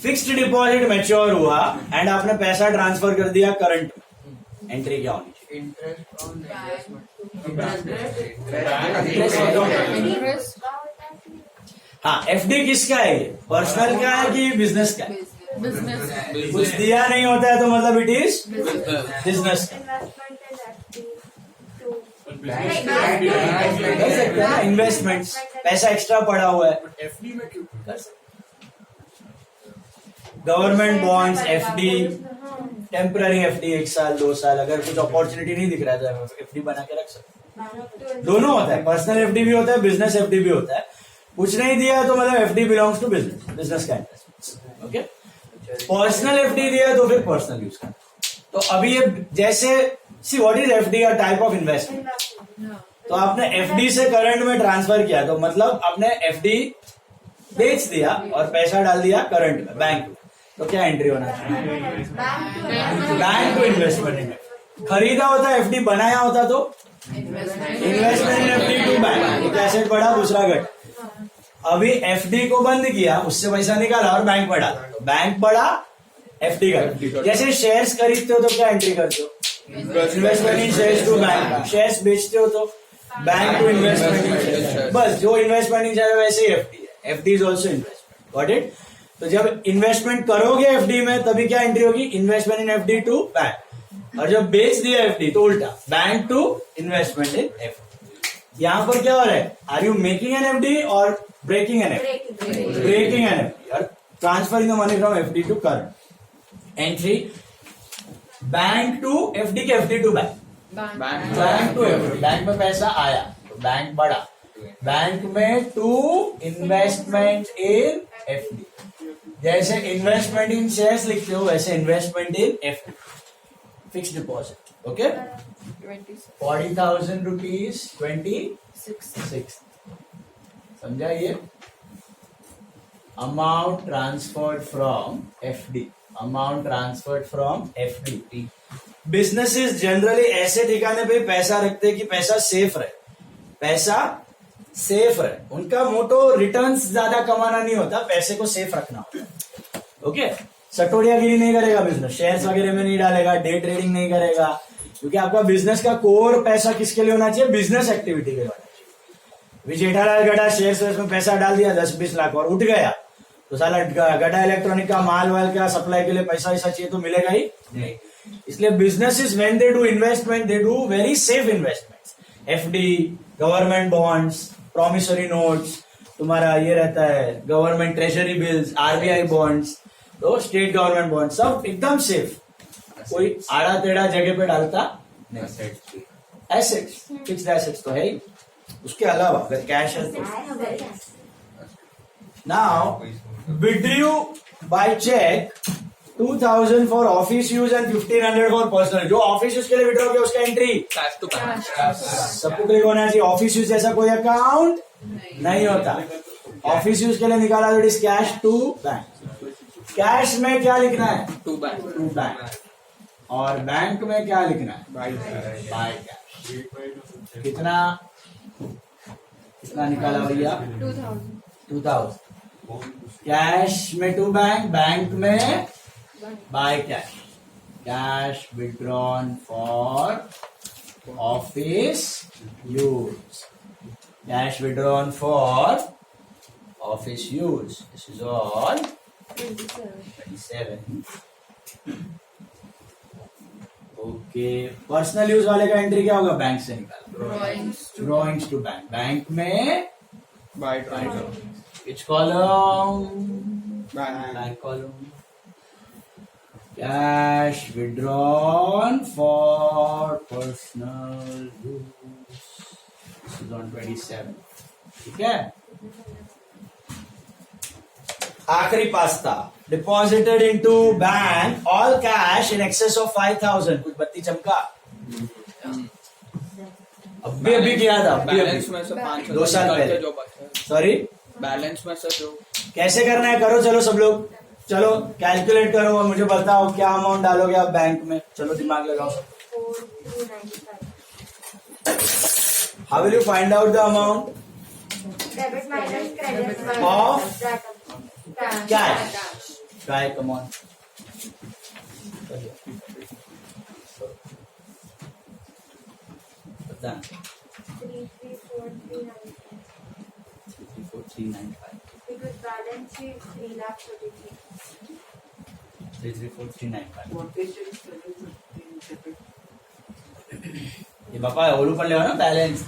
Fixed deposit mature हुआ and आपने पैसा ट्रांसफर कर दिया करंट में, एंट्री क्या होनी चाहिए? इंटरेस्ट ऑन इंटरेस्ट हाँ, एफडी किसका है? पर्सनल का है कि बिजनेस का है? बिजनेस कुछ दिया नहीं होता है तो मतलब इट इज बिजनेस का। कर सकते हैं ना इन्वेस्टमेंट्स, पैसा एक्स्ट्रा पड़ा हुआ है। एफडी में क्यों? कर सकते government bonds, FD, temporary FD 1 साल 2 साल, अगर कुछ अपॉर्चुनिटी नहीं दिख रहा है तो एफडी बना के रख सकते हैं। दोनों होता है, पर्सनल एफडी भी होता है, बिजनेस एफडी भी होता है। कुछ नहीं दिया तो मतलब FD belongs to business, business का इन्वेस्टमेंट। ओके, पर्सनल एफडी दिया तो फिर पर्सनल यूज करना। तो अभी ये जैसे see what is FD, a type of investment. तो आपने एफडी से करंट में ट्रांसफर किया तो मतलब आपने एफडी बेच दिया और पैसा डाल दिया करंट में, बैंक में, तो क्या एंट्री होना चाहिए? Bank to investment in. खरीदा होता एफडी, बनाया होता तो investment in FD to bank. एक एसेट बढ़ा, दूसरा घट। अभी एफडी को बंद किया, उससे पैसा निकाला और बैंक में डाला, बैंक बढ़ा, एफडी घट। जैसे शेयर्स खरीदते हो तो क्या एंट्री करते हो? Investment in shares to bank. Shares बेचते हो तो bank to investment in shares. बस जो इन्वेस्टमेंट इन शेयर वैसे ही एफडी है, FD is also investment. Got it? तो जब इन्वेस्टमेंट करोगे एफडी में तभी क्या एंट्री होगी? Investment in FD to bank. और जब बेच दिया एफडी तो उल्टा, bank to investment in FD. यहां पर क्या हो रहा है? Are you making an FD और breaking an FD? Breaking an FD और transferring the money from FD to current. Entry bank to FD के FD to bank, bank to FD. Bank में पैसा आया तो बैंक बढ़ा, बैंक में to investment in FD. जैसे इन्वेस्टमेंट इन शेयर्स लिखते हो वैसे investment in FD, fix deposit. Okay, 40,000 rupees 26 समझा? ये amount transferred from FD, amount transferred from FD. Businesses generally ऐसे ठिकाने पे पैसा रखते हैं कि पैसा सेफ रहे, पैसा सेफ रहे। उनका मोटो रिटर्न्स ज्यादा कमाना नहीं होता, पैसे को सेफ रखना होता है। ओके, सटोरियागिरी नहीं करेगा बिजनेस, शेयर्स वगैरह में नहीं डालेगा, डे ट्रेडिंग नहीं करेगा, क्योंकि आपका बिजनेस का कोर पैसा किसके लिए होना चाहिए? बिजनेस एक्टिविटी के लिए होना चाहिए। जेठालाल गड़ा शेयर्स में पैसा डाल दिया 10-20 लाख और उठ गया तो साला गड़ा इलेक्ट्रॉनिक का माल वाल का सप्लाई के लिए पैसा ऐसा चाहिए तो मिलेगा ही नहीं। इसलिए businesses when they do investment they do very safe investments. FD, government bonds, promissory notes, तुम्हारा ये रहता है government treasury bills, RBI bonds, तो स्टेट गवर्नमेंट बॉन्ड, सब एकदम सेफ, कोई आड़ा टेढ़ा जगह पे डालता नहीं। एसेट्स, फिक्स्ड एसेट्स तो है ही। उसके अलावा अगर कैश है तो now withdrew by cheque 2,000 for office use and 1,500 for personal. जो ऑफिस यूज के लिए विड्रॉ किया उसका एंट्री कैश टू बैंक। सबको क्लिक होना चाहिए। ऑफिस यूज जैसा कोई अकाउंट नहीं होता। ऑफिस यूज के लिए निकाला तो it is cash to bank. Cash में क्या लिखना है? To bank. To bank. और बैंक में क्या लिखना है? By by cash. कितना निकाला भैया? 2,000। कैश में टू बैंक, बैंक में by cash. Cash withdrawn for office use, cash withdrawn for office use. This is all 27। Okay, personal use वाले का एंट्री क्या होगा? बैंक से निकाला, ड्रॉइंग्स टू बैंक। बैंक में bye which column? Bank. Bank column. Cash withdrawn for personal use. This is on 27. ठीक है? आखिरी pasta deposited into bank all cash in excess of 5,000। कुछ बत्ती चमका? अभी किया था, बैलेंस में से 500 2 साल पहले। जो बचा, सॉरी, बैलेंस में से जो कैसे करना है करो। चलो सब लोग, चलो कैलकुलेट करो और मुझे बताओ क्या अमाउंट डालोगे आप बैंक में। चलो दिमाग लगाओ। How will you find out the amount Debit minus credit Of that cash? Try, come on. Done. 334,395. Because balance sheet 3,33,000. 334,395. What is your schedule in debit? ये बापा ओलू पर लेवा ना बैलेंस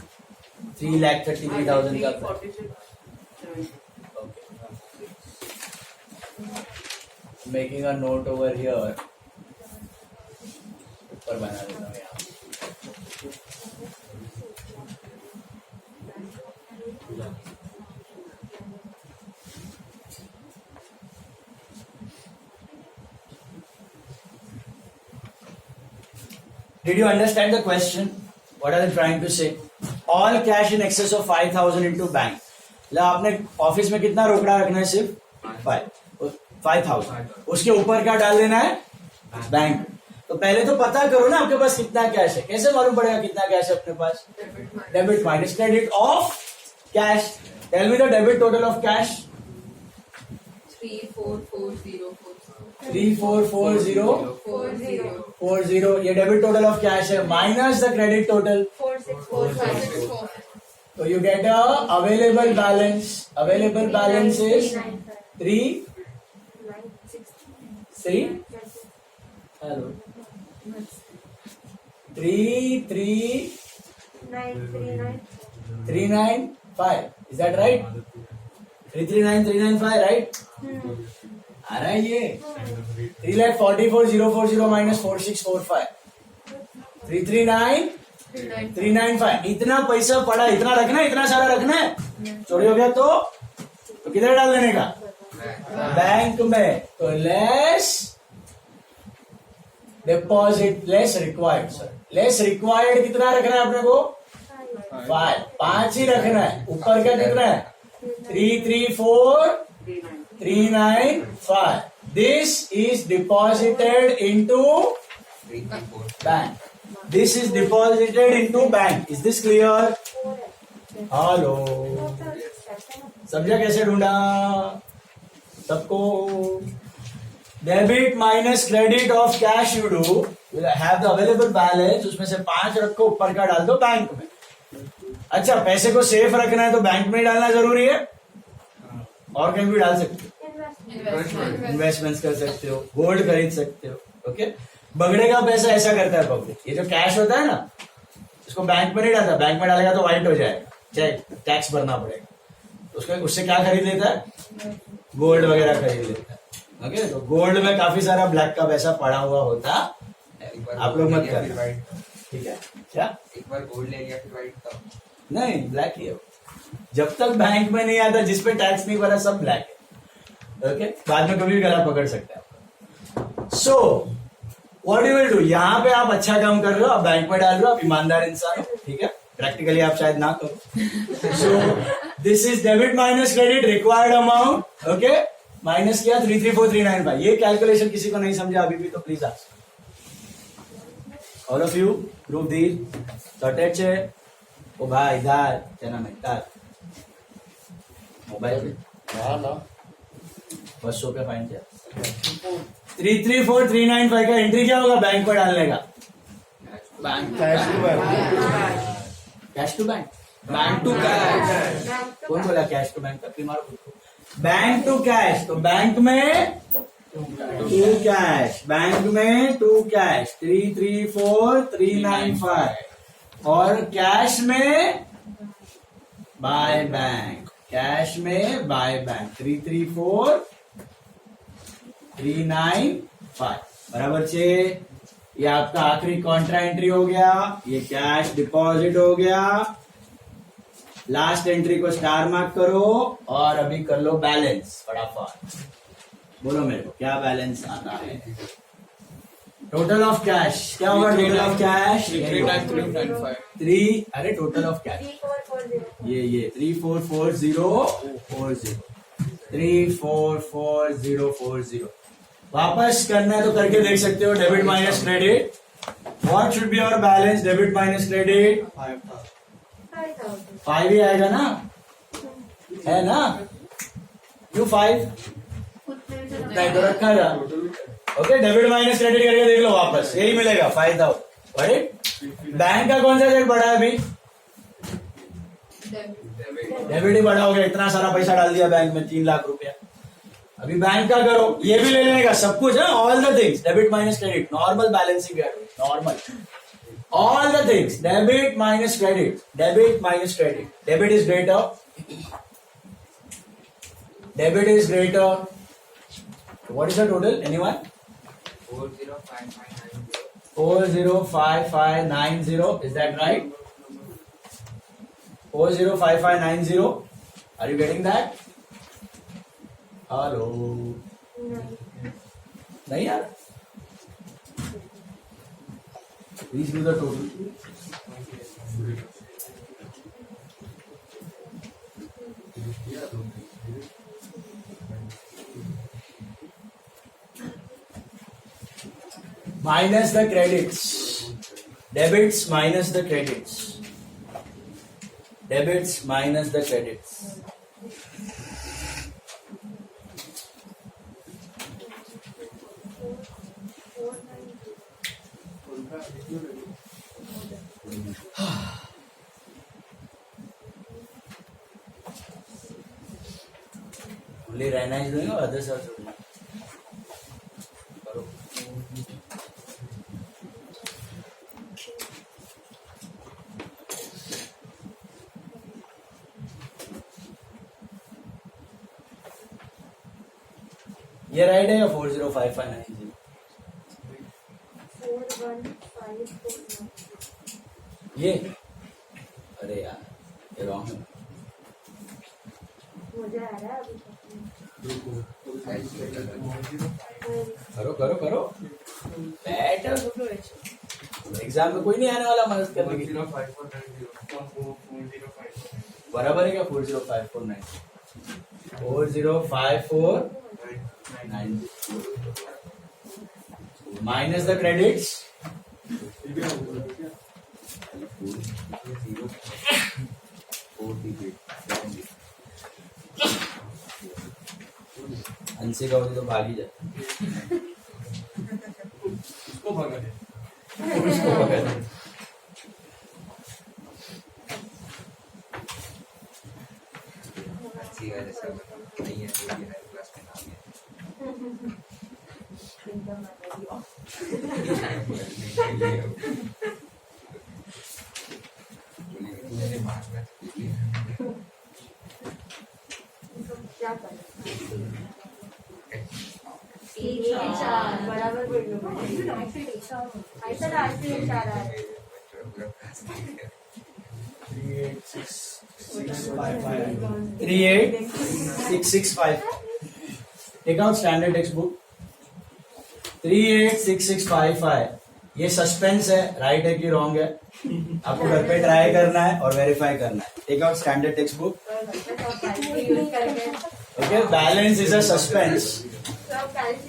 3,33,000 का 46,7. Making a note over here ऊपर बना देता हूँ यहाँ Did you understand the question? What are they trying to say? All cash in excess of 5,000 into bank. मतलब आपने ऑफिस में कितना रोकड़ा रखना है? सिर्फ 5,000. उसके ऊपर क्या डाल देना है? बैंक. तो पहले तो पता करो ना आपके पास कितना कैश है. कैसे मालूम पड़ेगा कितना कैश है अपने पास? Debit minus credit of cash. Tell me the debit total of cash. 344040. ये डेबिट टोटल ऑफ कैश है minus the credit total. 4645. So you get a available balance. Available balance is 3. Hello. 3,3,395. Is that right? 3,39,395, right? आ रहा है ये 3,44,040 minus 4,645. 3,39,395. इतना पैसा पड़ा, इतना रखना है, इतना सारा रखना है. चोरी हो गया तो किधर डाल देने का? बैंक में. तो less deposit, less required. Sir less required कितना रखना है अपने को? 5 ही रखना है. ऊपर का कितना है? 334,395. This is deposited into bank. This is deposited into bank. Is this clear? Hello. समझा कैसे ढूंढा सबको? Debit minus credit of cash you do. You have the available balance. उसमें से 5 रखो, ऊपर का डाल दो बैंक में. अच्छा, पैसे को सेफ रखना है तो बैंक में डालना जरूरी है. और कहीं भी डाल सकते हो. इन्वेस्टमेंट्स कर सकते हो, गोल्ड खरीद सकते हो. ओके. बगड़े का पैसा ऐसा करता है पब्लिक. ये जो कैश होता है ना, इसको बैंक में नहीं डालता. बैंक में डालेगा तो वाइट हो जाएगा, चेक टैक्स भरना पड़ेगा. उससे क्या खरीद लेता है? गोल्ड वगैरह खरीद लेता है. ओके. तो गोल्ड में काफी सारा ब्लैक का पैसा पड़ा हुआ होता. आप लोग मत करना, ठीक है? क्या एक बार गोल्ड ले लिया फिर व्हाइट का नहीं, ब्लैक ही है. जब तक बैंक में नहीं आता, जिसपे टैक्स नहीं भरा, सब ब्लैक है. ओके. बाद में कभी भी गला पकड़ सकते हैं. So what you will do? यहाँ पे आप अच्छा काम कर रहे हो, आप बैंक में डाल रहे हो, आप ईमानदार इंसान हो, ठीक है? प्रैक्टिकली आप शायद ना करो. So this is debit minus credit required amount. Okay. Minus किया 334,395. ये कैलकुलेशन किसी को नहीं समझा अभी भी तो please ask. All of you prove the shortage है. ओ भाई इधर क्या नाम है? मोबाइल बस 100 पे फाइन किया. 334,395 का एंट्री क्या होगा बैंक में डालने का? Bank cash to bank. Bank to cash. कौन बोला कैश टू बैंक? तकलीफ मारो. Bank to cash. तो बैंक में टू कैश. बैंक में टू कैश 334,395. और कैश में बाय बैंक. कैश में बाय बैंक 334,395 बराबर 6. ये आपका आखिरी कॉन्ट्रा एंट्री हो गया. ये कैश डिपॉजिट हो गया. लास्ट एंट्री को स्टार मार्क करो और अभी कर लो बैलेंस फटाफट. बोलो मेरे को क्या बैलेंस आता है? टोटल ऑफ कैश क्या होगा? Total of cash 3,395. अरे टोटल ऑफ कैश 3440. ये 344040. 344040. वापस करना है तो करके देख सकते हो. Debit minus credit. What should be your balance? Debit minus credit 5 ही आएगा ना, है ना? क्यों 5? उतने नहीं तो रखा जा। ओके, डेबिट माइनस क्रेडिट करके देख लो वापस, यही मिलेगा 5000। बैंक का कौन सा रेट बढ़ा है अभी? डेबिट ही बढ़ा हो गया, इतना सारा पैसा डाल दिया बैंक में, 3 लाख रुपया। अभी बैंक का करो, ये भी ले लेने का सब कुछ है, all the things, debit minus credit, normal balancing, normal, all the things, debit minus credit, debit minus credit, debit is greater, debit is greater, what is the total, anyone? 405590. 405590, is that right? 405590, are you getting that? Hello? नहीं यार, please do the total. Minus the credits, debits minus the credits, debits minus the credits. Only रहना ही दोगे, other सब छोड़ना। करो। ये right है या 405590? 41549। ये, अरे यार ये रॉन्ग है। मुझे आ रहा है अभी करो करो करो, बैठो, एग्जाम में कोई नहीं आने वाला मदद करने की। बराबर है क्या 40549? 40549 माइनस द क्रेडिट्स, अंशी का तो भाग ही जाए, उसको भगा दे, उसको भगा दे। अच्छी वजह से नहीं है, तो ये है क्लास में नाम है। मेरे पास में क्या करें? 4 बराबर बोल लो। ऐसा ना ऐसे 4 आ रहा है। 38665 take out standard text book. 386655, ये सस्पेंस है, राइट है कि रॉन्ग है, आपको घर पे ट्राई करना है और वेरीफाई करना है। Take out standard text book. Okay, balance is a suspense,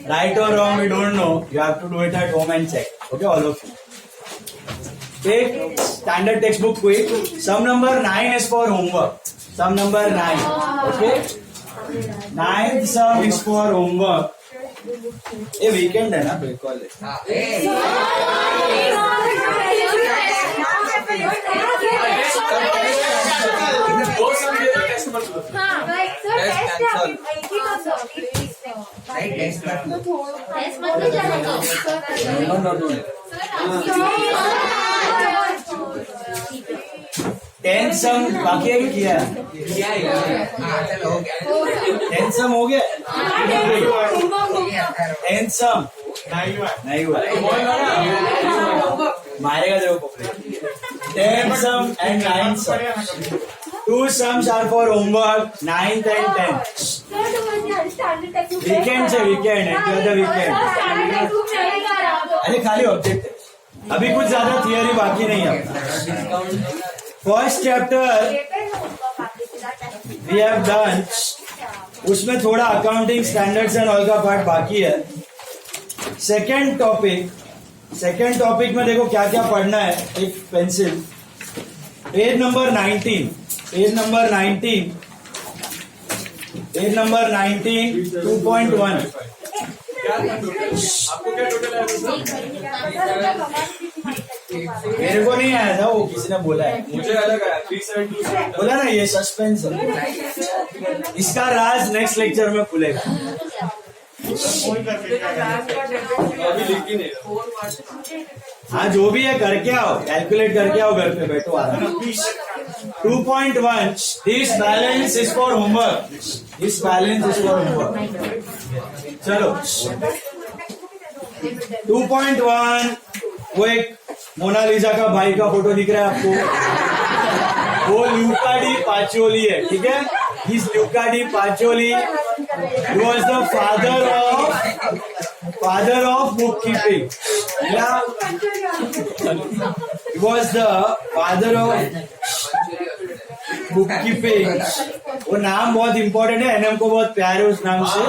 right और wrong we don't know, you have to do it at home and check. Okay, all of you take standard textbook quick. Sum number 9 is for homework. Sum number 9. Okay, 9th sum is for homework. ये weekend है ना, बिल्कुल है। हाँ, No. 10th sum बाकी है कि किया है? चलो हो गया। 10th sum हो गया? 10th sum नहीं हुआ, मारेगा देखो पकड़े। 10th sum and 9th sum, 2 sums are for homework, 9th and 10th. Weekend से वीकेंड है, वीकेंड। अरे खाली ऑब्जेक्ट है, अभी कुछ ज्यादा थियरी बाकी नहीं है अपना। First chapter we have done, उसमें थोड़ा अकाउंटिंग स्टैंडर्ड्स एंड ऑल का पार्ट बाकी है। सेकेंड टॉपिक में देखो क्या क्या पढ़ना है, एक pencil, page number 19, page number 19 2.1 आपको क्या टोटल है मेरे को नहीं आया था, वो किसी ने बोला है, मुझे अलग आया 372 बोला ना ये सस्पेंस है, इसका राज नेक्स्ट लेक्चर में खुलेगा। अभी लिख ही नहीं रहा। 4 months हाँ जो भी है करके आओ, कैलकुलेट करके आओ, घर पे बैठो आराम। 2.1 this balance is for homework, this balance is for homework. चलो 2.1 वो एक मोनालिसा का भाई का फोटो दिख रहा है आपको, वो ल्यूका डी पाचोली है, ठीक है। This Luca di Pacioli, he was the father of bookkeeping. Yeah, he was the father of bookkeeping. वो नाम बहुत इंपॉर्टेंट है, एनएम को बहुत प्यार है उस नाम से।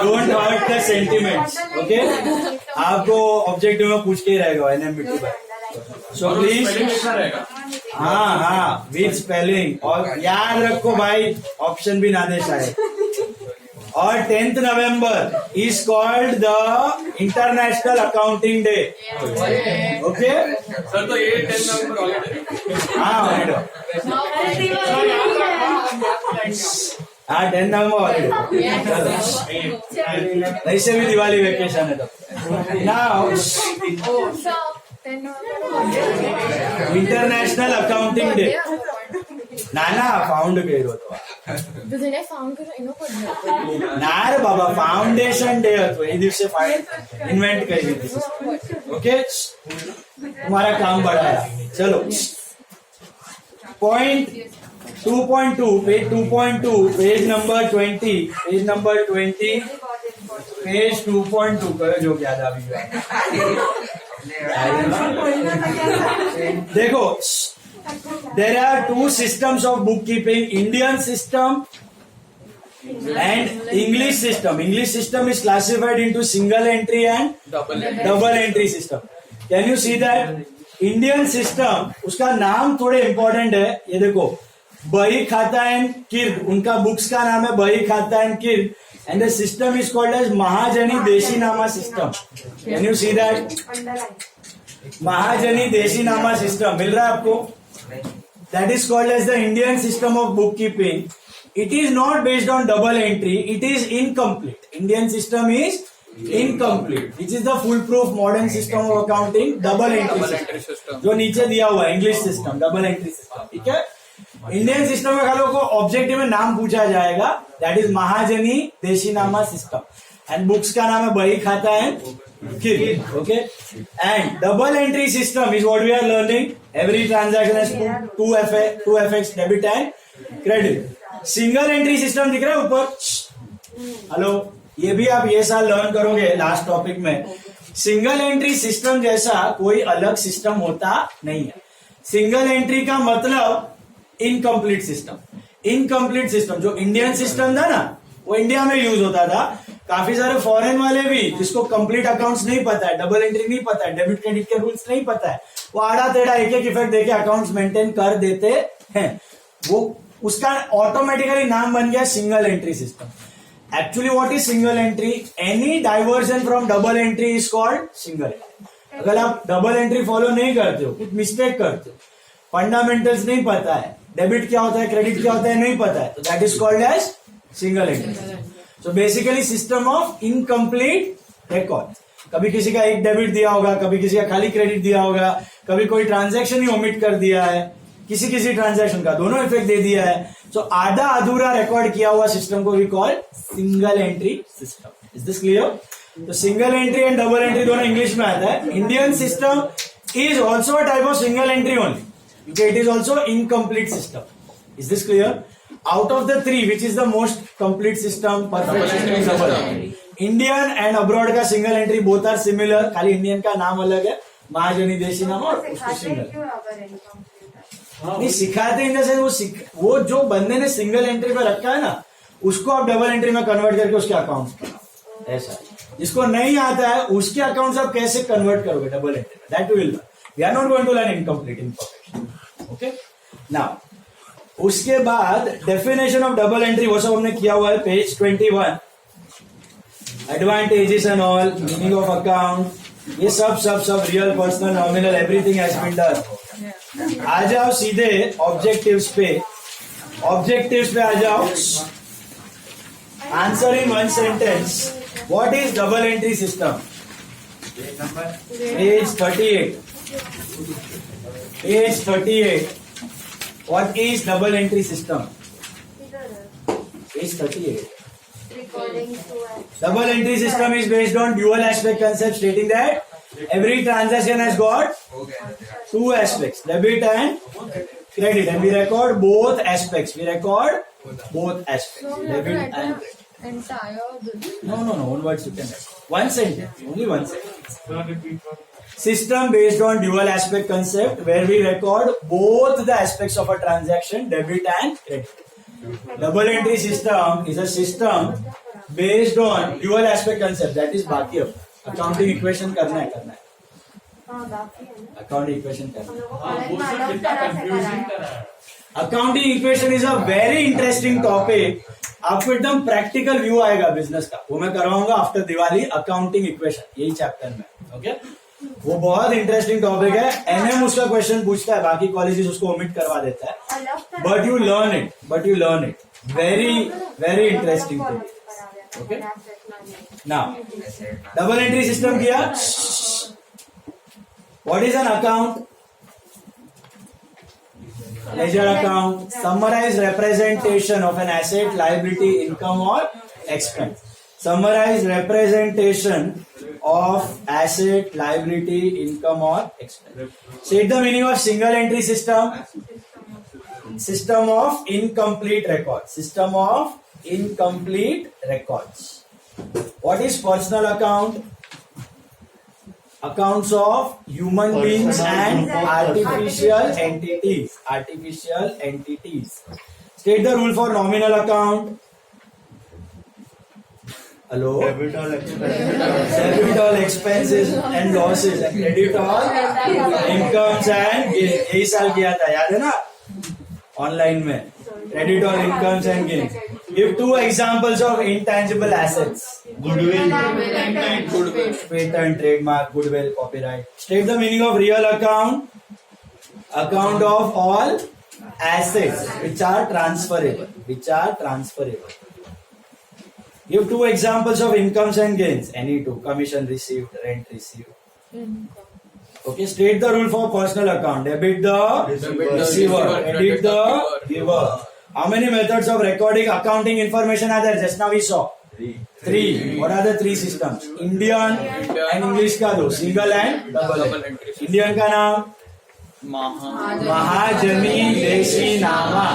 Don't hurt the sentiments, okay. आपको ऑब्जेक्टिव में पूछ के ही रहेगा एनएमबीटी पर, सो प्लीज लिखना रहेगा। हाँ हाँ विद स्पेलिंग, और याद रखो भाई ऑप्शन भी ना दे शायद। और 10th November is called the international accounting day, okay. Sir तो ये 10 नवंबर ऑलरेडी। हाँ ऑलरेडी, हाँ 10 नवंबर ऑलरेडी, ऐसे भी दिवाली वेकेशन है तो नाउ इंटरनेशनल अकाउंटिंग डे नाना फाउंड કર્યો તો તો જેને ફાઉન્ડ કર્યો એનો કોડ હતો ના રે બાબा फाउंडेशन डे હતો એ દિવસે ઇન્વેન્ટ કરી દીધી, ओके। तुम्हारा काम बढ़ाया, चलो point 2.2 page 2.2 page number 20 page number 20 page 2.2 कयो जो याद આવી ગયો देखो, there are two systems of bookkeeping, Indian system and English system. English system is classified into single entry and double entry system. Can you see that? Indian system, उसका नाम थोड़े important है, ये देखो बही खाता एंड किर्क, उनका books का नाम है बही खाता एंड किर्क, and the system is called as महाजनी देशी नामा system. Can you see that? महाजनी देशी नामा सिस्टम मिल रहा है आपको? That is called as the Indian system of bookkeeping. It is not based on double entry. It is incomplete. Indian system is incomplete, which is the foolproof modern system of accounting. Double entry system जो नीचे दिया हुआ है, English system, double entry system, ठीक है। Indian system में खाली को ऑब्जेक्टिव में नाम पूछा जाएगा, दैट इज महाजनी देशी नामा सिस्टम, एंड बुक्स का नाम है बही खाता है किर्क, okay. And double entry system is what we are learning, every transaction has two effects debit and credit. Single entry system दिख रहा है ऊपर, हेलो, ये भी आप ये साल लर्न करोगे लास्ट टॉपिक में। सिंगल एंट्री सिस्टम जैसा कोई अलग सिस्टम होता नहीं है। सिंगल एंट्री का मतलब इनकम्प्लीट सिस्टम। इनकम्प्लीट सिस्टम जो इंडियन सिस्टम था ना, वो इंडिया में यूज होता था। काफी सारे फॉरेन वाले भी जिसको कंप्लीट अकाउंट्स नहीं पता है, डबल एंट्री नहीं पता है, डेबिट क्रेडिट के रूल्स नहीं पता है, वो आड़ा टेढ़ा एक एक इफेक्ट देके अकाउंट्स मेंटेन कर देते हैं, वो उसका ऑटोमेटिकली नाम बन गया single entry system. Actually what is single entry? Any diversion from double entry is called single entry. अगर आप डबल एंट्री फॉलो नहीं करते हो, कुछ मिस्टेक करते हो, फंडामेंटल्स नहीं पता है, डेबिट क्या होता है क्रेडिट क्या होता है नहीं पता है, तो that is called as single entry. So basically system of incomplete record. कभी किसी का एक डेबिट दिया होगा, कभी किसी का खाली क्रेडिट दिया होगा, कभी कोई ट्रांजैक्शन ही ओमिट कर दिया है, किसी किसी ट्रांजैक्शन का दोनों इफेक्ट दे दिया है। सो आधा अधूरा रिकॉर्ड किया हुआ सिस्टम को we call single entry system. Is this clear? तो single entry and double entry दोनों इंग्लिश में आता है। Indian system is also a type of single entry only, because it is also incomplete system. Is this clear? Out of the three, which is the most complete system, perfect system is double entry. Indian and abroad का single entry both are similar, खाली Indian का नाम अलग है, महाजनी देशी नाम और उसको सिंगल नहीं सिखाते। इन जैसे वो जो बंदे ने सिंगल एंट्री पे रखा है ना, उसको आप डबल एंट्री में कन्वर्ट करके उसके अकाउंट्स बनाओ। ऐसा जिसको नहीं आता है उसके अकाउंट्स आप कैसे कन्वर्ट करोगे डबल एंट्री में, that will learn. We are not going to learn incomplete, imperfect. Okay. Now, उसके बाद डेफिनेशन ऑफ डबल एंट्री वो सब हमने किया हुआ है page 21. Advantages and all, meaning of account, ये सब real personal nominal everything has been done. आ जाओ सीधे ऑब्जेक्टिव्स पे. ऑब्जेक्टिव्स पे आ जाओ. Answer in one sentence. What is double entry system? Page 38. Page 38. What is double entry system? Page 38. Recording to Double entry system is based on dual aspect concept, stating that every transaction has got हो गया. two aspects, debit and credit, and we record both aspects. We record both aspects, So we have to debit and write the entire this. no. One word you can write. One sentence, only one sentence. System based on dual aspect concept, where we record both the aspects of a transaction, debit and credit. Double entry system is a system based on dual aspect concept. That is बाकी अब accounting equation करना है. हाँ बाकी है ना Accounting equation हम करना है. लोग को हाँ, कॉलेज वो में सब अलग कितना तरह से कंफ्यूजिंग कराया करा है. Accounting equation is a very interesting topic. आपको एकदम प्रैक्टिकल व्यू आएगा बिजनेस का, वो मैं करवाऊंगा आफ्टर दिवाली. अकाउंटिंग इक्वेशन यही चैप्टर में. ओके, वो बहुत इंटरेस्टिंग टॉपिक है. एनएम उसका क्वेश्चन पूछता है, बाकी कॉलेजेस उसको ओमिट करवा देता है. अलग तरह but you learn it. Very interesting thing. Okay. Now double entry system किया. What is an account? Ledger account, summarized representation of an asset, liability, income or expense. Summarized representation of asset, liability, income or expense. State the meaning of single entry system. System of incomplete records. System of incomplete records. What is personal account? Accounts of human beings and artificial entities. State the rule for nominal account. Hello? Debit all expenses and losses and credit all incomes and gains. यही साल किया था, याद है ना online में. Credit all incomes and gains. Give two examples of intangible assets. Patent, trademark, goodwill, copyright. State the meaning of real account. Account of all assets which are transferable. Give two examples of incomes and gains. Any two. Commission received, rent received. Okay, state the rule for personal account. Debit the receiver, credit the giver. How many methods of recording accounting information are there? Just now we saw. Three. What are the three systems? Indian and English का दो. Single and double entry. Indian का नाम महाजनी देशी नामा.